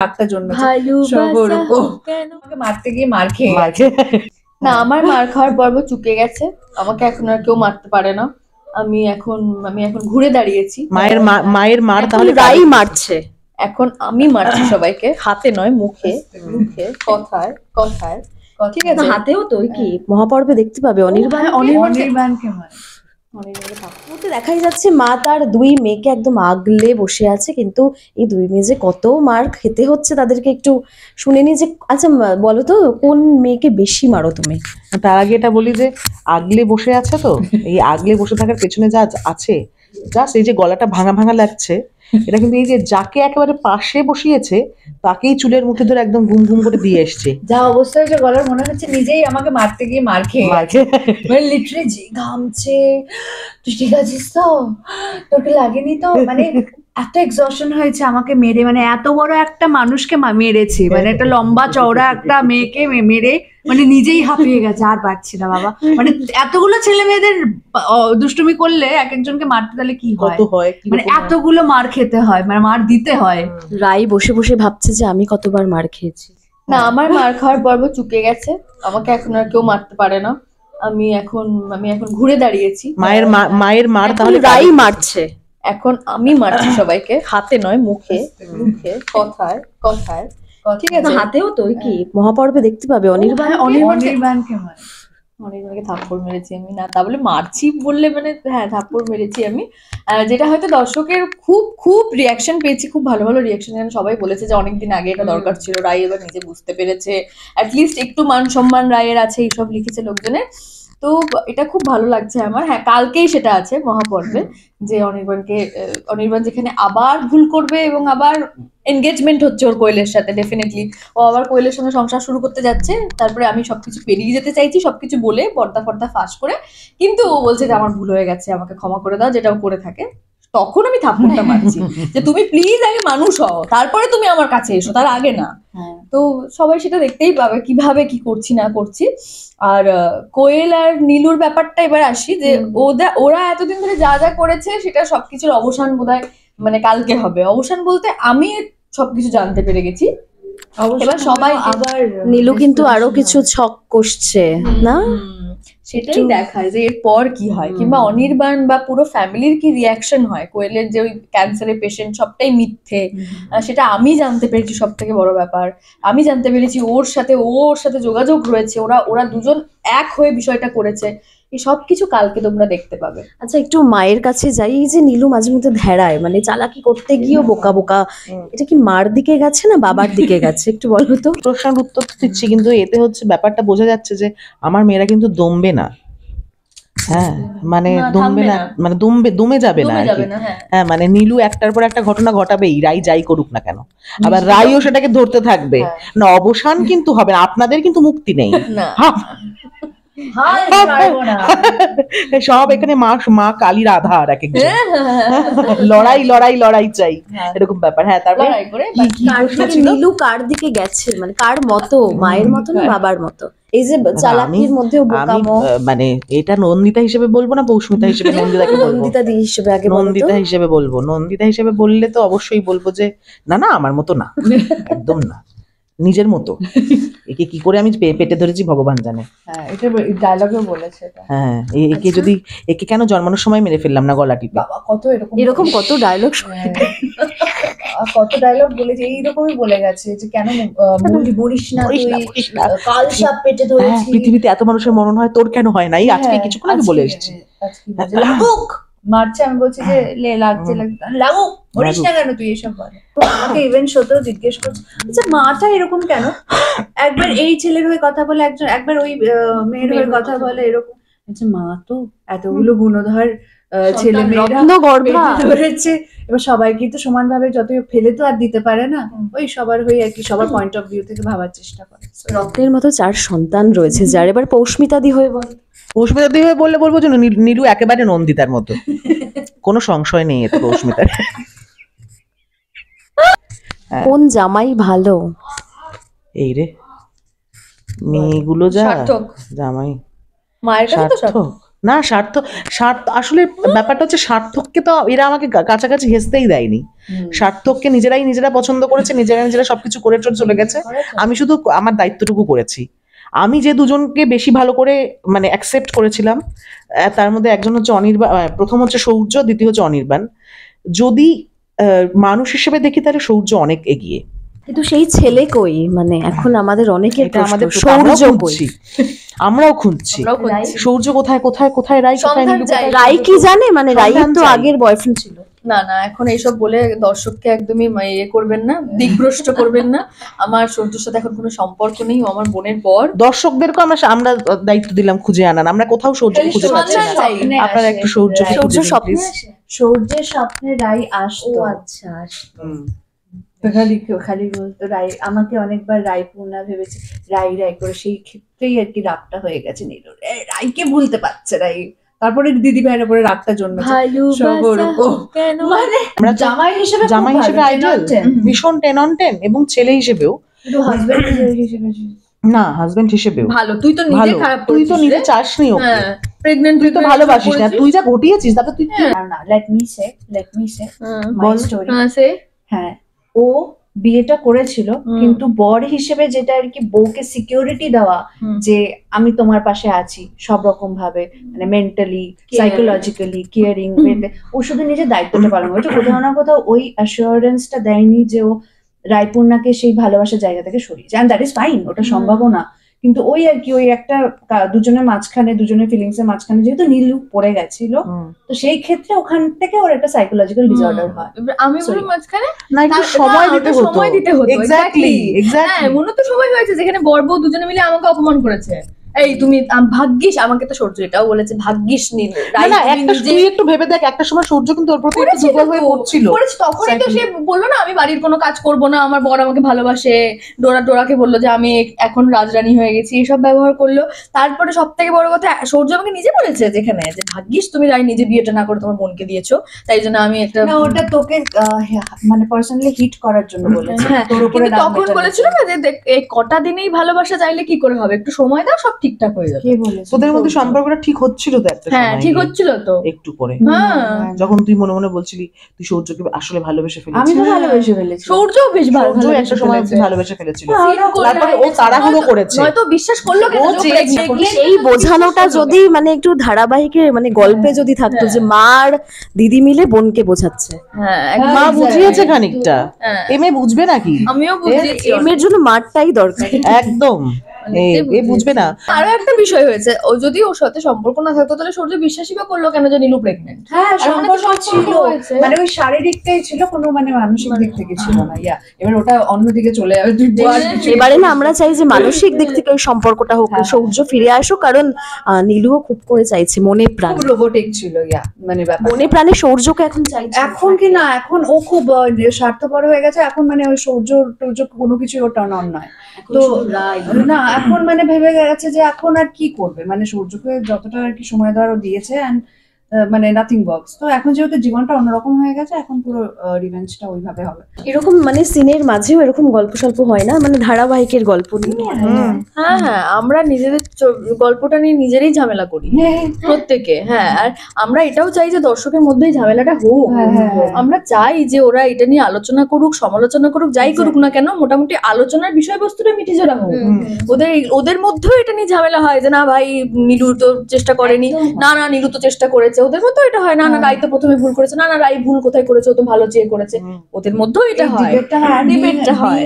রাগটা জন্মেছে আমাকে মারতে গিয়ে মার খেয়ে না, আমার মার খাওয়ার পর্ব চুকে গেছে। আমাকে এখন আর কেউ মারতে পারে না। আমি এখন ঘুরে দাঁড়িয়েছি। মায়ের মার তাহলে রাই মারছে, এখন আমি মারছি সবাইকে, হাতে নয়, মুখে মুখে কথায় কথায়। ঠিক আছে, হাতেও তো কি মহাপর্বে দেখতে পাবে অনির্বাণকে মার। মধ্যে দেখাই যাচ্ছে মা তার দুই মেয়েকে একদম আগলে বসে আছে, কিন্তু এই দুই মেয়ে যে কত মার খেতে হচ্ছে তাদেরকে একটু শুনে নি যে আচ্ছা বলো তো কোন মেয়েকে বেশি মারো তুমি? তার আগে এটা বলি যে আগলে বসে আছে, তো এই আগলে বসে থাকার পেছনে যা আছে, জাস্ট এই যে গলাটা ভাঙা ভাঙা লাগছে, এটা কিন্তু এই যে যাকে একেবারে পাশে বসিয়েছে তাকেই চুলের মুঠে ধরে একদম ঘুম ঘুম করে দিয়ে এসছে। যা অবস্থা হয়েছে গলার, মনে হচ্ছে নিজেই আমাকে মারতে গিয়ে মার খেয়ে মানে লিটারালি যে ঘামছে। তুই ঠিক আছিস তো? তোকে লাগেনি তো? মানে এত এক্সশন হয়েছে আমাকে মেরে, মানে এত বড় একটা মানুষকে মেরেছে, মানে একটা লম্বা চওড়া একটা মেয়েকে মেরে মানে নিজেই হাঁপিয়ে গেছে, আর পারছি না বাবা। মানে এতগুলো ছেলে মেয়েদের দুষ্টুমি করলে এক একজনকে মারতে তাহলে কি হয়, মানে এতগুলো মার খেতে হয়, মানে মার দিতে হয়। রাই বসে বসে ভাবছে যে আমি কতবার মার খেয়েছি। না, আমার মার খাওয়ার পর্ব চুকে গেছে। আমাকে এখন আর কেউ মারতে পারে না। আমি এখন ঘুরে দাঁড়িয়েছি। মায়ের মার তাহলে রাই মারছে, এখন আমি মারছি সবাইকে, হাতে নয়, মুখে মুখে কথায় কথায়। ঠিক আছে, হাতেও তো কি মহাপর্বে দেখতে পাবে অনির্বাণকে মার। অনির্বাণকে থাপ্পড় মেরেছি আমি, না তা বলে মারছি বললে মানে হ্যাঁ থাপ্পড় মেরেছি আমি। যেটা হয়তো দর্শকের খুব খুব রিয়াকশন পেয়েছি, খুব ভালো ভালো রিয়াকশন। সবাই বলেছে যে অনেকদিন আগে এটা দরকার ছিল, রায় এবার নিজে বুঝতে পেরেছে, অ্যাটলিস্ট একটু মান সম্মান রায়ের আছে, এইসব লিখেছে লোকজনের। তো এটা খুব ভালো লাগছে আমার। হ্যাঁ, কালকেই সেটা আছে মহাপর্বে, যে অনির্বাণ যেখানে আবার ভুল করবে এবং আবার এনগেজমেন্ট হচ্ছে ওর কোয়েলের সাথে, ডেফিনেটলি ও আবার কোয়েলের সঙ্গে সংসার শুরু করতে যাচ্ছে। তারপরে আমি সবকিছু পেরিয়ে যেতে চাইছি, সবকিছু বলে পর্দা ফর্দা ফাঁস করে, কিন্তু ও বলছে যে আমার ভুল হয়ে গেছে, আমাকে ক্ষমা করে দাও, যেটাও করে থাকে। তখন আমি থাপ্পড়টা মারছি যে তুমি প্লিজ আগে মানুষ হও, তারপরে তুমি আমার কাছে এসো, তার আগে না। তো সবাই সেটা দেখতেই পাবে কিভাবে কি করছি না করছি। আর কোয়েল আর নীলুর ব্যাপারটা এবার আসি, যে ওরা এতদিন ধরে যা যা করেছে সেটা সবকিছুর অবসান বোধহয় মানে কালকে হবে। অবসান বলতে আমি সবকিছু জানতে পেরে গেছি। এবার সবাই আবার নীলু কিন্তু আরো কিছু ছক কষছে না, সেটাই দেখায় যে এরপর কি হয়, কিংবা অনির্বাণ বা পুরো ফ্যামিলির কি রিয়াকশন হয়। কোয়েলের যে ওই ক্যান্সারের পেশেন্ট সবটাই মিথ্যে, সেটা আমি জানতে পেরেছি। সব থেকে বড় ব্যাপার, আমি জানতে পেরেছি ওর সাথে যোগাযোগ রয়েছে, ওরা দুজন এক হয়ে বিষয়টা করেছে। এই সব কিছু কালকে তোমরা দেখতে পাবে। আচ্ছা একটু মায়ের কাছে যাই। এই যে নীলু মাঝে মধ্যে ধেড়ায়, মানে চালাকি করতে গিয়েও বোকা বোকা, এটা কি মার দিকে গেছে না বাবার দিকে গেছে একটু বলো তো? প্রশ্নের উত্তর দিচ্ছি, কিন্তু এতে হচ্ছে ব্যাপারটা বোঝা যাচ্ছে যে আমার মেয়েরা কিন্তু দমবে না। হ্যাঁ, মানে দমবে না, মানে দমে যাবে না আর কি। হ্যাঁ, মানে নীলু একটার পর একটা ঘটনা ঘটাবেই, রাই যাই করুক না কেন, আবার রাইও সেটাকে ধরতে থাকবে না। অবসান কিন্তু হবে না, আপনাদের কিন্তু মুক্তি নেই। সব এখানে মা কালীর আধার, এক একজন লড়াই লড়াই লড়াই চাই, এরকম ব্যাপার। হ্যাঁ, তারপরে নীলু কার দিকে গেছে, মানে কার মতো, মায়ের মতো না বাবার মতো? এই যে চালাকির মধ্যেও বোকামো, মানে এটা নন্দিতা হিসেবে বলবো না পৌষ্মিতা হিসেবে? নন্দিতাকে নন্দিতা দি হিসেবে আগে নন্দিতা হিসেবে বলবো। নন্দিতা হিসেবে বললে তো অবশ্যই বলবো যে না না, আমার মতো না, একদম না, নিজের মতো। একে কি করে আমি পেটে ধরেছি ভগবান জানে। হ্যাঁ, এটা ডায়লগেও বলেছে। হ্যাঁ, একে কেন জন্মানোর সময় মেরে ফেললাম না গলা টিপে? বাবা, কত এরকম কত ডায়লগ কত ডায়লগ বলেছে, এইরকমই বলে গেছে যে কেন মরিস না তুই, কাল সাপ পেটে ধরেছি। পৃথিবীতে এত মানুষের মরণ হয়, তোর কেন হয় নাই? আজকে কিছুক্ষণ আগে বলে এসেছি। লাগুক মারছে, আমি বলছি যে লাগছে লাগুক, মরিস না কেন তুই, এসব বলে। আমাকে ইভেন্ট শোতেও জিজ্ঞেস করছে, আচ্ছা মাটা এরকম কেন? একবার এই ছেলের হয়ে কথা বলে, একবার ওই মেয়ের হয়ে কথা বলে, এরকম। আচ্ছা, মা তো এতগুলো গুণধর ছেলে মেয়েরা ধরেছে, এবার সবাই কিন্তু সমানভাবে যত ফেলে তো আর দিতে পারে না, ওই সবার হয়ে আর কি, সবার পয়েন্ট অফ ভিউ থেকে ভাবার চেষ্টা করে। রত্নের মতো 4 সন্তান রয়েছে যার, এবার পৌষ্মিতা দি হয়ে বল। পৌষ্মিতা দি হয়ে বললে বলবো যে নীলু একেবারে নন্দিতার মতো, কোনো সংশয় নেই এতে পৌষ্মিতার। কোন জামাই ভালো? এই রে মেয়েগুলো যা জামাই মায়ের কাছে তো সার্থক, না স্বার্থ আসলে ব্যাপারটা হচ্ছে সার্থককে তো এরা আমাকে কাছাকাছি ঘেঁচতেই দেয়নি। সার্থককে নিজেরা পছন্দ করেছে, নিজেরা সবকিছু করে চলে গেছে। আমি শুধু আমার দায়িত্বটুকু করেছি। আমি যে দুজনকে বেশি ভালো করে মানে অ্যাকসেপ্ট করেছিলাম, তার মধ্যে একজন হচ্ছে অনির্বাণ, প্রথম হচ্ছে সৌর্য, দ্বিতীয় হচ্ছে অনির্বাণ। যদি মানুষ হিসেবে দেখি তাহলে সৌর্য অনেক এগিয়ে, কিন্তু সেই ছেলে কই, মানে এখন আমাদের অনেকের এটা আমাদের সৌর্য কই, আমরাও খুঁজছি সৌর্য কোথায় কোথায় কোথায় রাই কোথায় নীলু কোথায়। রাই কি জানে, মানে রাইয়ের তো সন্ধান চাই। আগের বয়ফ্রেন্ড ছিল। না না, এখন এইসব বলে দর্শককে একদমই ইয়ে করবেন না, দিকভ্রষ্ট করবেন না। আমার সূর্যের সাথে এখন কোনো সম্পর্ক নেই, ও আমার বোনের পর। দর্শকদেরকে আমরা দায়িত্ব দিলাম খুঁজে আনান, আমরা কোথাও সৌর্য খুঁজে পাচ্ছি না। আপনারা একটু সৌর্যকে খুঁজে দিন, প্লিজ। সৌর্যের স্বপ্নে রাই আসতো। আচ্ছা, খালি বলতো রাই, আমাকে অনেকবার রায়পূর্ণা ভেবেছে, রাই করে, সেই ক্ষেত্রেই আর কি রাগটা হয়ে গেছে নীলুর। রাইকে ভুলতে পারছে রাই, তারপরে দিদি ভাইয়ের উপরে রাগটা জন্মেছে। মানে জামাই হিসেবে আইডল, ভীষণ 10 on 10, এবং ছেলে হিসেবেও না, হাজবেন্ড হিসেবেও ভালো। তুই তো নিজে খারাপ, তুই তো নিজে চাসনি ওকে, প্রেগন্যান্ট, তুই তো ভালোবাসিস না, তুই যা ঘটিয়েছিস তারপর তুই না। Let me say my story. হ্যাঁ, ও বিয়েটা করেছিল, কিন্তু বর হিসেবে যেটা আর কি বউকে সিকিউরিটি দেওয়া, যে আমি তোমার পাশে আছি সব রকম ভাবে, মানে মেন্টালি, সাইকোলজিক্যালি কেয়ারিং, ও শুধু নিজের দায়িত্বটা পালন করেছে। কোথাও না কোথাও ওই অ্যাসিওরেন্সটা দেয়নি যে ও রায়পূর্ণাকে সেই ভালোবাসার জায়গা থেকে সরিয়ে যায়। দ্যাট ইজ ফাইন, ওটা সম্ভবও না, কিন্তু ওই আর কি ওই একটা দুজনের মাঝখানে, দুজনের ফিলিংস এর মাঝখানে যেহেতু নীলু পড়ে গেছিল, তো সেই ক্ষেত্রে ওখান থেকে ওর একটা সাইকোলজিক্যাল ডিসঅর্ডার হয়। আমি বলি মাঝখানে না, একটু সময় দিতে হতো। এক্স্যাক্টলি, হ্যাঁ, মনে তো সময় হয়েছে যেখানে বর বউ দুজনে মিলে আমাকে অপমান করেছে। এই তুমি ভাগ্যিস, আমাকে তো সূর্য এটাও বলেছে, ভাগ্যিস নীল। তুই একটু ভেবে দেখ, একটা সময় সূর্য কিন্তু ওর প্রতি একটু দুর্বল হয়ে পড়ছিল। তখনই তো সে বললো না আমি বাড়ির কোনো কাজ করব না, আমার বর আমাকে ভালোবাসে। ডোরাকে বললো যে আমি এখন রাজরানী হয়ে গেছি, এসব ব্যবহার করলো। তারপরে সব থেকে বড় কথা, সূর্য আমাকে নিজে বলেছে যেখানে, যে ভাগ্যিস তুমি রাই নিজে বিয়েটা না করে তোমার বোনকে দিয়েছো, তাই জন্য আমি একটা। না, ওটা তোকে মানে পার্সোনালি হিট করার জন্য বলেছে, তোর উপরে তখন বলেছিল না যে এই কটা দিনেই ভালোবাসা চাইলে কি করে হবে, একটু সময় দাও, সব ঠিকঠাক হয়ে যাবে। কে বলেছে? তোদের মধ্যে সম্পর্কটা ঠিক হচ্ছিল তো একটা সময়? হ্যাঁ, ঠিক হচ্ছিল তো একটু করে, হ্যাঁ, যখন তুই মনে মনে বলছিলি তুই সূর্যকে আসলে ভালোবেসে ফেলেছিস। আমি তো ভালোবেসে ফেলেছি, সূর্যও বেশ সূর্য একটা সময় ভালোবেসে ফেলেছিল, তারপরে ও তাড়াহুড়ো করেছে, হয়তো বিশ্বাস করলো কেন, এই বোঝানোটা যদি মানে একটু ধারাবাহিকের মানে গল্পে যদি থাকতো, যে মার দিদি মিলে বোনকে বোঝাচ্ছে। হ্যাঁ, মা বুঝিয়েছে খানিকটা, এমএ বুঝবে নাকি? আমিও বুঝিয়েছি, এর জন্য মারটাই দরকার একদম। এ বুঝবে না। আরো একটা বিষয় হয়েছে, ও যদি ওর সাথে সম্পর্ক না থাকতো তাহলে সূর্য বিশ্বাসই বা করলো কেন যে নীলু প্রেগন্যান্ট? হ্যাঁ, সম্পর্ক ছিল, মানে ওই শারীরিকটাই ছিল, কোনো মানে মানসিক দিক থেকে ছিল না। এবার ওটা অন্যদিকে চলে যাবে। এবারে না আমরা চাই যে মানসিক দিক থেকে ওই সম্পর্কটা হোক, সূর্য ফিরে আসুক, কারণ নীলুও খুব করে চাইছে মনে প্রাণ, খুব রোবোটিক ছিল মানে ব্যাপার। মনে প্রাণে সূর্যকে এখন চাইছে। এখন কি না, এখন ও খুব স্বার্থপর হয়ে গেছে, এখন মানে ওই সূর্য কোনো কিছু ওর টার্ন অন নয় তো না, এখন মানে ভেবে গেছে যে এখন আর কি করবে, মানে সূর্যকে যতটা আর কি সময় দেওয়ার ও দিয়েছে, এন্ড মানে নাথিং ওয়ার্কস। তো এখন যেহেতু জীবনটা অন্যরকম হয়ে গেছে, এখন পুরো রিভেঞ্জটা ওইভাবে হবে। এরকম মানে সিনের মাঝেও এরকম গল্প স্বল্প হয় না, মানে ধারাবাহিকের গল্প নিয়ে। হ্যাঁ হ্যাঁ, আমরা নিজেদের গল্পটা নিয়ে নিজেরাই ঝামেলা করি প্রত্যেকে। হ্যাঁ, আর আমরা এটাও চাই যে দর্শকের মধ্যেই ঝামেলাটা হোক। আমরা চাই যে ওরা এটা নিয়ে আলোচনা করুক, সমালোচনা করুক, যাই করুক না কেন, মোটামুটি আলোচনার বিষয়বস্তুটা মিটে যাওয়া হোক। ওদের মধ্যেও এটা নিয়ে ঝামেলা হয় যে না ভাই নীলু তো চেষ্টা করেনি, না না নীলু তো চেষ্টা করেছে। ওদের মধ্যেও এটা হয়, না না রাই তো প্রথমে ভুল করেছে, না না রাই ভুল কোথায় করেছে, ও তো ভালো চেয়ে করেছে। ওদের মধ্যেও এটা হয়, ডিবেটটা হয়।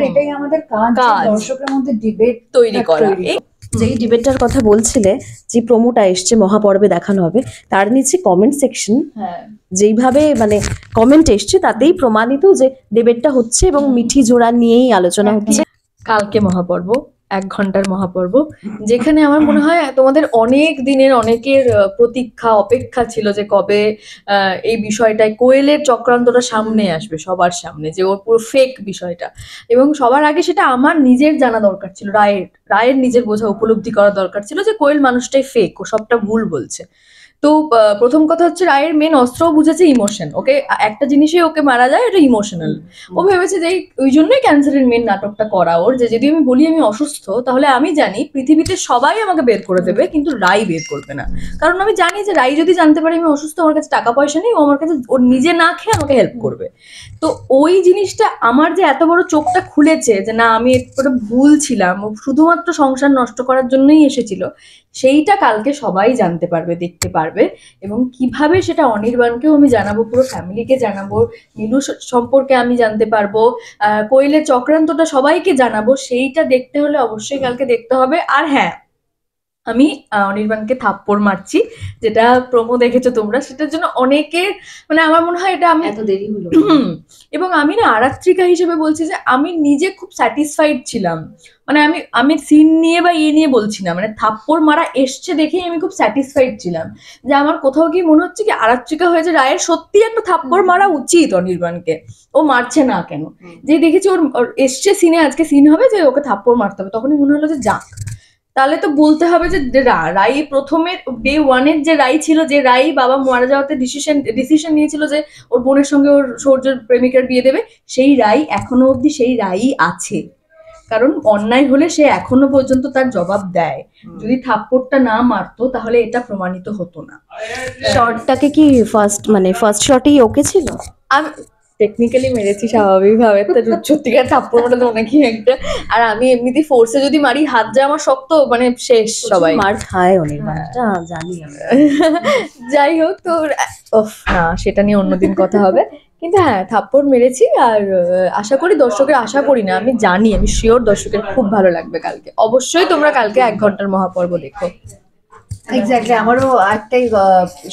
এটাই আমাদের কাজ, দর্শকের মধ্যে ডিবেট তৈরি করা। যেই ডিবেটটার কথা বলছিলে, যে প্রোমোটা এসছে মহাপর্বে দেখানো হবে, তার নিচে কমেন্ট সেকশন যেইভাবে মানে কমেন্ট এসছে তাতেই প্রমাণিত যে ডিবেটটা হচ্ছে এবং মিঠি জোড়া নিয়েই আলোচনা হচ্ছে। কালকে মহাপর্ব, 1 ঘন্টার মহাপর্ব, যেখানে আমার মনে হয় তোমাদের অনেক দিনের অনেকের প্রতীক্ষা অপেক্ষা ছিল যে কবে এই বিষয়টায় কোয়েলের চক্রান্তটা সামনে আসবে সবার সামনে, যে ওর পুরো ফেক বিষয়টা। এবং সবার আগে সেটা আমার নিজের জানা দরকার ছিল, রায়ের নিজের বোঝা উপলব্ধি করা দরকার ছিল যে কোয়েল মানুষটাই ফেক, ও সবটা ভুল বলছে। তো প্রথম কথা হচ্ছে রায়ের মেন অস্ত্র বুঝেছে ইমোশন। ওকে একটা জিনিসে ওকে মারা যায়, এটা ইমোশনাল। ও ভেবেছে যে ওই জন্যই ক্যান্সারের মেন নাটকটা করা ওর, যে যদি আমি বলি আমি অসুস্থ তাহলে আমি জানি পৃথিবীতে সবাই আমাকে বের করে দেবে কিন্তু রাই বের করবে না, কারণ আমি জানি যে রাই যদি জানতে পারে আমি অসুস্থ, আমার কাছে টাকা পয়সা নেই, ও আমার কাছে ওর নিজে না খেয়ে আমাকে হেল্প করবে। তো ওই জিনিসটা আমার যে এত বড় চোখটা খুলেছে যে না আমি একটু ভুল ছিলাম, ও শুধুমাত্র সংসার নষ্ট করার জন্যই এসেছিল, সেইটা কালকে সবাই জানতে পারবে, দেখতে পারবে। এবং কিভাবে সেটা অনির্বাণকেও আমি জানাবো, পুরো ফ্যামিলিকে জানাবো, নীলু সম্পর্কে আমি জানতে পারবো, কোয়েলের চক্রান্তটা সবাইকে জানাবো, সেইটা দেখতে হলে অবশ্যই কালকে দেখতে হবে। আর হ্যাঁ, আমি অনির্বাণকে থাপ্পড় মারছি, যেটা প্রোমো দেখেছো তোমরা, সেটার জন্য অনেকের মানে আমার মনে হয় এটা আমি এত দেরি হলো। এবং আমি না আরাত্রিকা হিসেবে বলছি যে আমি নিজে খুব স্যাটিসফাইড ছিলাম। মানে আমি সিন নিয়ে বা নিয়ে বলছি না, মানে থাপ্পড় মারা এসছে দেখেই আমি খুব স্যাটিসফাইড ছিলাম, যে আমার কোথাও গিয়ে মনে হচ্ছে কি আরাত্রিকা হয়েছে রায়ের সত্যি একটা থাপ্পড় মারা উচিত অনির্বাণকে, ও মারছে না কেন। যে দেখেছি ওর এসছে সিনে, আজকে সিন হবে যে ওকে থাপ্পড় মারতে হবে, তখনই মনে হলো যে যাক, তাহলে তো বলতে হবে যে রাই প্রথমের ডে ওয়ানের যে রাই ছিল, যে রাই বাবা মারা যাওয়াতে ডিসিশন নিয়েছিল যে ওর বোনের সঙ্গে ওর সৌর্যের প্রেমিকার বিয়ে দেবে, সেই রাই এখনো অবধি সেই রাই আছে। কারণ অন্যায় হলে সে এখনো পর্যন্ত তার জবাব দেয়। যদি থাপ্পড়টা না মারতো তাহলে এটা প্রমাণিত হতো না। শটটাকে কি ফার্স্ট শটেই ওকে ছিল? আমি টেকনিক্যালি মেরেছি স্বাভাবিকভাবে, তো সত্যিকার থাপ্পড় মারা তো অনেকই একটা। আর আমি এমনিতে ফোর্সে যদি মারি, হাত যা আমার শক্ত, মানে শেষ সবাই। মার খায় অনির্বাণটা জানি আমি। যাই হোক, তো না সেটা নিয়ে অন্যদিন কথা হবে। কিন্তু হ্যাঁ, থাপ্পড় মেরেছি। আর আশা করি দর্শকের, আশা করি না, আমি জানি, আমি শিওর দর্শকের খুব ভালো লাগবে কালকে। অবশ্যই তোমরা কালকে 1 ঘন্টার মহাপর্ব দেখো। এক্স্যাক্টলি, আমারও একটাই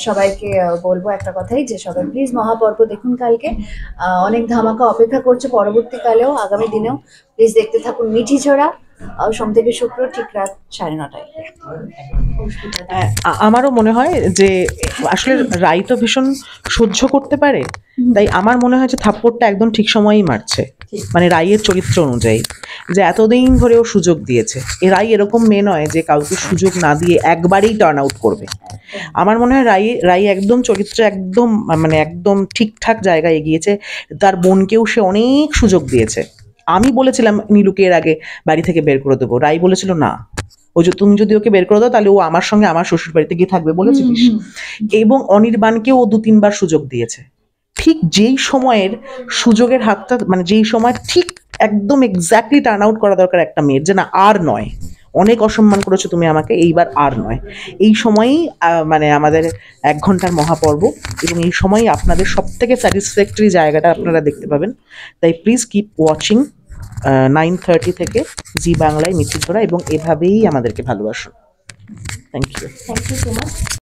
সবাইকে বলবো একটা কথাই, যে সবাই প্লিজ মহাপর্ব দেখুন কালকে। অনেক ধামাকা অপেক্ষা করছে পরবর্তীকালেও, আগামী দিনেও। প্লিজ দেখতে থাকুন মিঠি ছোড়া, সোম থেকে শুক্র ঠিক রাত 9:30টায়। আমারও মনে হয় যে আসলে রাই তো ভীষণ সহ্য করতে পারে, তাই আমার মনে হয় যে থাপ্পড়টা একদম ঠিক সময়েই মারছে, মানে রাইয়ের চরিত্র অনুযায়ী, যে এতদিন ধরেও সুযোগ দিয়েছে। রাই এরকম মেয়ে নয় যে কাউকে সুযোগ না দিয়ে একবারেই টার্ন আউট করবে। আমার মনে হয় রাই একদম চরিত্রে একদম মানে একদম ঠিকঠাক জায়গায় এগিয়েছে। তার বোনকেও সে অনেক সুযোগ দিয়েছে। আমি বলেছিলাম নীলুকে এর আগে বাড়ি থেকে বের করে দেবো, রাই বলেছিল না, ওই যে তুমি যদি ওকে বের করে দাও তাহলে ও আমার সঙ্গে আমার শ্বশুর বাড়িতে গিয়ে থাকবে বলেছিলিস। এবং অনির্বাণকেও ও 2-3 বার সুযোগ দিয়েছে। ঠিক যেই সময়ের সুযোগের হাতটা, মানে যেই সময় ঠিক একদম এক্স্যাক্টলি টার্ন আউট করা দরকার একটা মেয়ের, যে না আর নয়, অনেক অসম্মান করেছো তুমি আমাকে, এইবার আর নয়, এই সময়ই মানে আমাদের 1 ঘন্টার মহাপর্ব, এবং এই সময়ই আপনাদের সব থেকে স্যাটিসফ্যাক্টরি জায়গাটা আপনারা দেখতে পাবেন। তাই প্লিজ কিপ ওয়াচিং 9:30 থেকে জি বাংলায় মিঠি ছোড়া, এবং এভাবেই আমাদেরকে ভালোবাসুন। Thank you. Thank you so much.